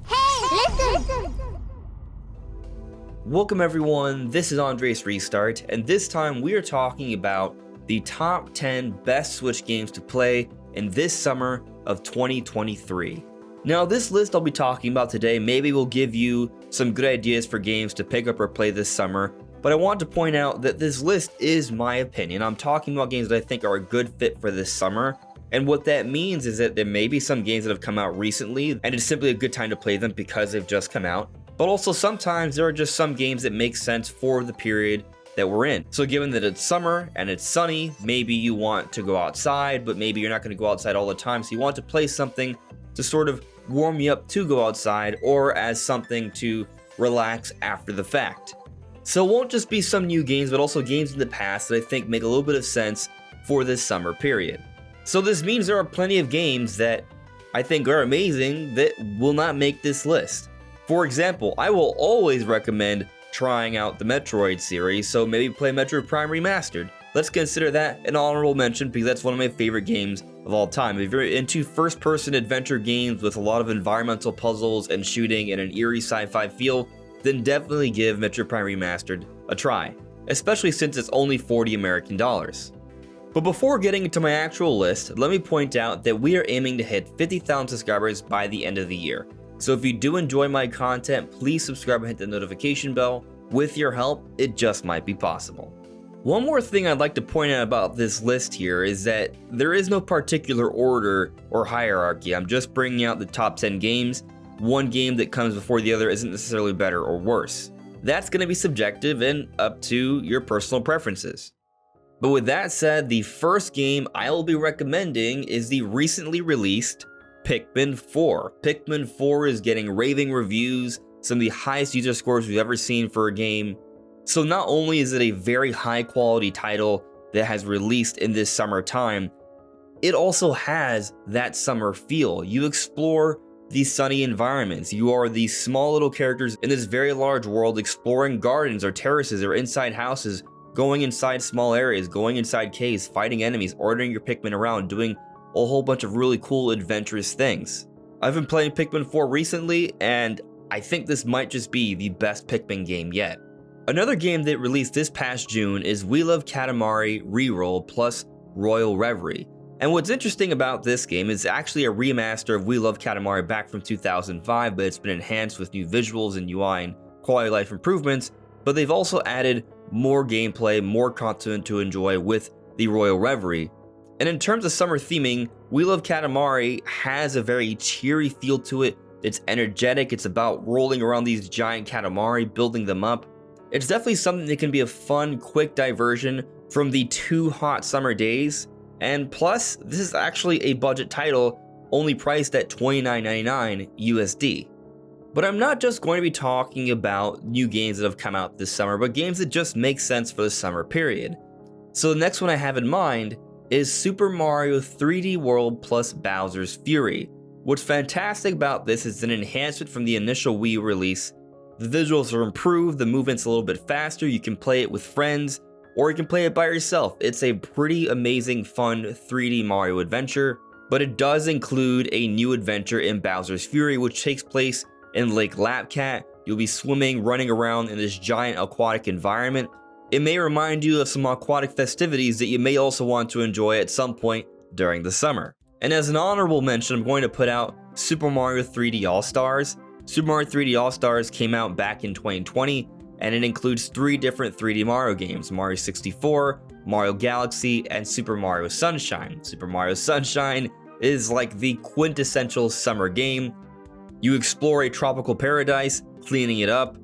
Hey, listen! Welcome everyone, this is Andres Restart, and this time we are talking about the top 10 best Switch games to play in this summer of 2023. Now this list I'll be talking about today maybe will give you some good ideas for games to pick up or play this summer, but I want to point out that this list is my opinion. I'm talking about games that I think are a good fit for this summer, and what that means is that there may be some games that have come out recently and it's simply a good time to play them because they've just come out. But also sometimes there are just some games that make sense for the period that we're in. So given that it's summer and it's sunny, maybe you want to go outside, but maybe you're not going to go outside all the time. So you want to play something to sort of warm you up to go outside or as something to relax after the fact. So it won't just be some new games, but also games in the past that I think make a little bit of sense for this summer period. So this means there are plenty of games that I think are amazing that will not make this list. For example, I will always recommend trying out the Metroid series, so maybe play Metroid Prime Remastered. Let's consider that an honorable mention because that's one of my favorite games of all time. If you're into first-person adventure games with a lot of environmental puzzles and shooting and an eerie sci-fi feel, then definitely give Metroid Prime Remastered a try, especially since it's only $40 American. But before getting into my actual list, let me point out that we are aiming to hit 50,000 subscribers by the end of the year. So if you do enjoy my content, please subscribe and hit the notification bell. With your help, it just might be possible. One more thing I'd like to point out about this list here is that there is no particular order or hierarchy. I'm just bringing out the top 10 games. One game that comes before the other isn't necessarily better or worse. That's going to be subjective and up to your personal preferences. But with that said, the first game I will be recommending is the recently released Pikmin 4. Pikmin 4 is getting raving reviews, some of the highest user scores we've ever seen for a game. So not only is it a very high quality title that has released in this summer time, it also has that summer feel. You explore these sunny environments. You are these small little characters in this very large world exploring gardens or terraces or inside houses, going inside small areas, going inside caves, fighting enemies, ordering your Pikmin around, doing a whole bunch of really cool adventurous things. I've been playing Pikmin 4 recently, and I think this might just be the best Pikmin game yet. Another game that released this past June is We Love Katamari Reroll plus Royal Reverie. And what's interesting about this game is actually a remaster of We Love Katamari back from 2005, but it's been enhanced with new visuals and UI and quality of life improvements, but they've also added more gameplay, more content to enjoy with the Royal Reverie. And in terms of summer theming, We Love Katamari has a very cheery feel to it. It's energetic, it's about rolling around these giant Katamari, building them up. It's definitely something that can be a fun, quick diversion from the too hot summer days. And plus, this is actually a budget title, only priced at $29.99 USD. But I'm not just going to be talking about new games that have come out this summer, but games that just make sense for the summer period. So the next one I have in mind is Super Mario 3D World plus Bowser's Fury. What's fantastic about this is an enhancement from the initial Wii U release. The visuals are improved, the movement's a little bit faster, you can play it with friends, or you can play it by yourself. It's a pretty amazing, fun 3D Mario adventure, but it does include a new adventure in Bowser's Fury, which takes place in Lake Lapcat. You'll be swimming, running around in this giant aquatic environment. It may remind you of some aquatic festivities that you may also want to enjoy at some point during the summer. And as an honorable mention, I'm going to put out Super Mario 3D All-Stars. Super Mario 3D All-Stars came out back in 2020, and it includes 3 different 3D Mario games: Mario 64, Mario Galaxy, and Super Mario Sunshine. Super Mario Sunshine is like the quintessential summer game. You explore a tropical paradise, cleaning it up,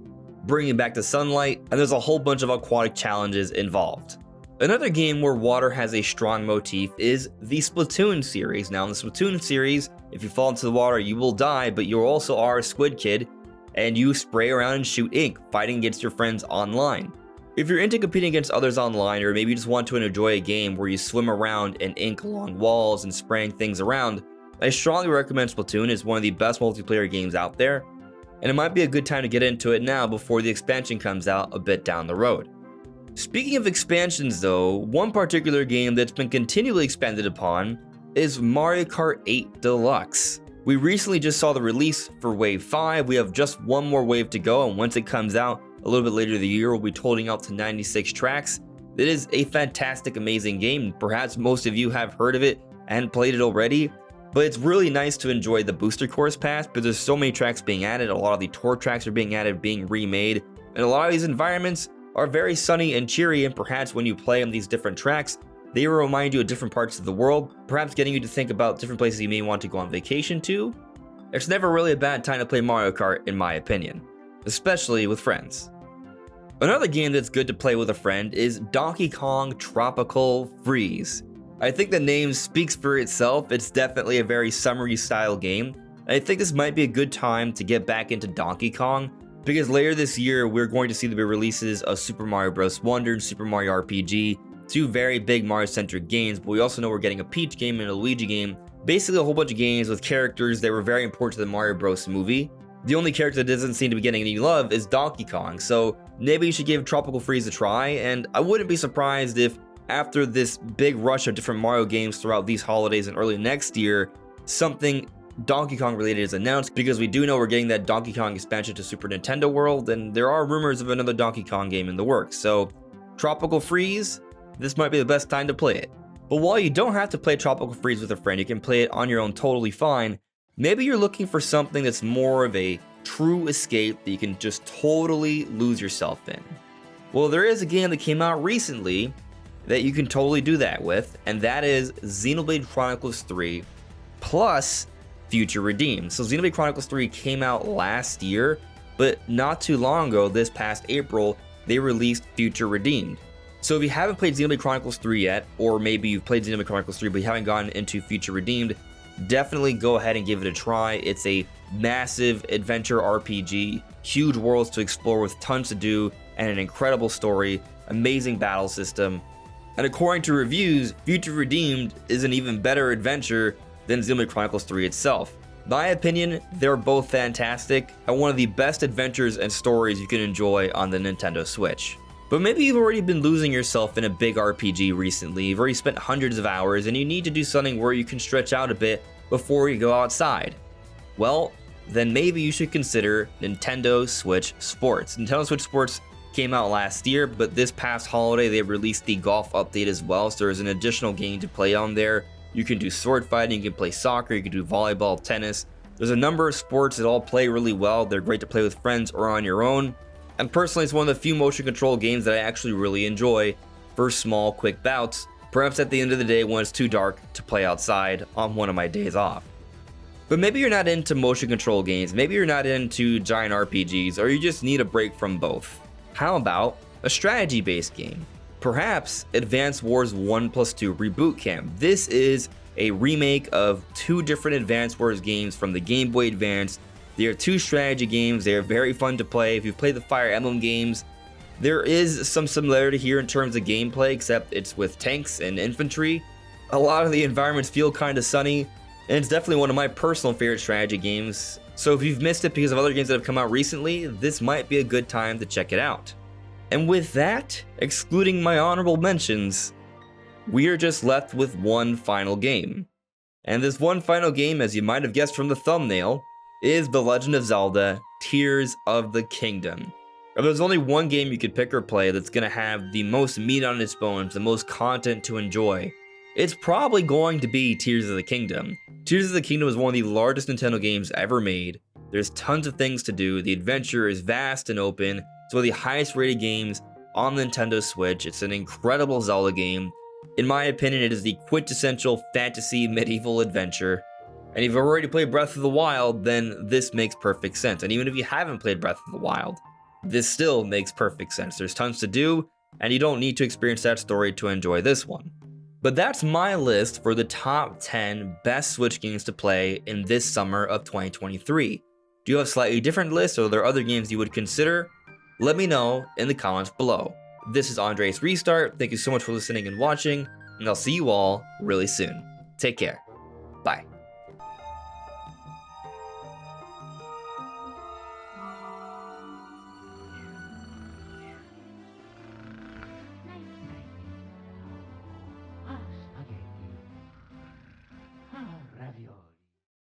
bringing back the sunlight, and there's a whole bunch of aquatic challenges involved. Another game where water has a strong motif is the Splatoon series. Now in the Splatoon series, if you fall into the water, you will die, but you also are a squid kid, and you spray around and shoot ink, fighting against your friends online. If you're into competing against others online, or maybe you just want to enjoy a game where you swim around and ink along walls and spraying things around, I strongly recommend Splatoon. It's one of the best multiplayer games out there, and it might be a good time to get into it now before the expansion comes out a bit down the road. Speaking of expansions though, one particular game that's been continually expanded upon is Mario Kart 8 Deluxe. We recently just saw the release for Wave 5. We have just one more wave to go, and once it comes out a little bit later in the year, we'll be totaling out to 96 tracks. It is a fantastic, amazing game. Perhaps most of you have heard of it and played it already, but it's really nice to enjoy the booster course pass, but there's so many tracks being added. A lot of the tour tracks are being added, being remade, and a lot of these environments are very sunny and cheery, and perhaps when you play on these different tracks, they will remind you of different parts of the world, perhaps getting you to think about different places you may want to go on vacation to. It's never really a bad time to play Mario Kart, in my opinion, especially with friends. Another game that's good to play with a friend is Donkey Kong Tropical Freeze. I think the name speaks for itself. It's definitely a very summery style game. I think this might be a good time to get back into Donkey Kong, because later this year we're going to see the releases of Super Mario Bros. Wonder and Super Mario RPG, two very big Mario-centric games, but we also know we're getting a Peach game and a Luigi game. Basically a whole bunch of games with characters that were very important to the Mario Bros. Movie. The only character that doesn't seem to be getting any love is Donkey Kong, so maybe you should give Tropical Freeze a try, and I wouldn't be surprised if after this big rush of different Mario games throughout these holidays and early next year, something Donkey Kong related is announced, because we do know we're getting that Donkey Kong expansion to Super Nintendo World, and there are rumors of another Donkey Kong game in the works, so Tropical Freeze, this might be the best time to play it. But while you don't have to play Tropical Freeze with a friend, you can play it on your own totally fine. Maybe you're looking for something that's more of a true escape that you can just totally lose yourself in. Well, there is a game that came out recently that you can totally do that with, and that is Xenoblade Chronicles 3 plus Future Redeemed. So Xenoblade Chronicles 3 came out last year, but not too long ago, this past April, they released Future Redeemed. So if you haven't played Xenoblade Chronicles 3 yet, or maybe you've played Xenoblade Chronicles 3 but you haven't gotten into Future Redeemed, definitely go ahead and give it a try. It's a massive adventure RPG, huge worlds to explore with tons to do, and an incredible story, amazing battle system. And according to reviews, Future Redeemed is an even better adventure than Xenoblade Chronicles 3 itself. In my opinion, they're both fantastic, and one of the best adventures and stories you can enjoy on the Nintendo Switch. But maybe you've already been losing yourself in a big RPG recently, you've already spent hundreds of hours, and you need to do something where you can stretch out a bit before you go outside. Well, then maybe you should consider Nintendo Switch Sports. Nintendo Switch Sports came out last year, but this past holiday they released the golf update as well, so there's an additional game to play on there. You can do sword fighting, you can play soccer, you can do volleyball, tennis. There's a number of sports that all play really well. They're great to play with friends or on your own. And personally, it's one of the few motion control games that I actually really enjoy for small, quick bouts, perhaps at the end of the day when it's too dark to play outside on one of my days off. But maybe you're not into motion control games, maybe you're not into giant RPGs, or you just need a break from both. How about a strategy-based game? Perhaps Advance Wars 1+2 Reboot Camp. This is a remake of two different Advance Wars games from the Game Boy Advance. They are two strategy games. They are very fun to play. If you've played the Fire Emblem games, there is some similarity here in terms of gameplay, except it's with tanks and infantry. A lot of the environments feel kind of sunny, and it's definitely one of my personal favorite strategy games. So if you've missed it because of other games that have come out recently, this might be a good time to check it out. And with that, excluding my honorable mentions, we are just left with one final game. And this one final game, as you might have guessed from the thumbnail, is The Legend of Zelda Tears of the Kingdom. If there's only one game you could pick or play that's going to have the most meat on its bones, the most content to enjoy, it's probably going to be Tears of the Kingdom. Tears of the Kingdom is one of the largest Nintendo games ever made. There's tons of things to do, the adventure is vast and open, it's one of the highest rated games on the Nintendo Switch, it's an incredible Zelda game. In my opinion, it is the quintessential fantasy medieval adventure. And if you've already played Breath of the Wild, then this makes perfect sense. And even if you haven't played Breath of the Wild, this still makes perfect sense. There's tons to do, and you don't need to experience that story to enjoy this one. But that's my list for the top 10 best Switch games to play in this summer of 2023. Do you have a slightly different list, or are there other games you would consider? Let me know in the comments below. This is Andres Restart. Thank you so much for listening and watching, and I'll see you all really soon. Take care. Bye.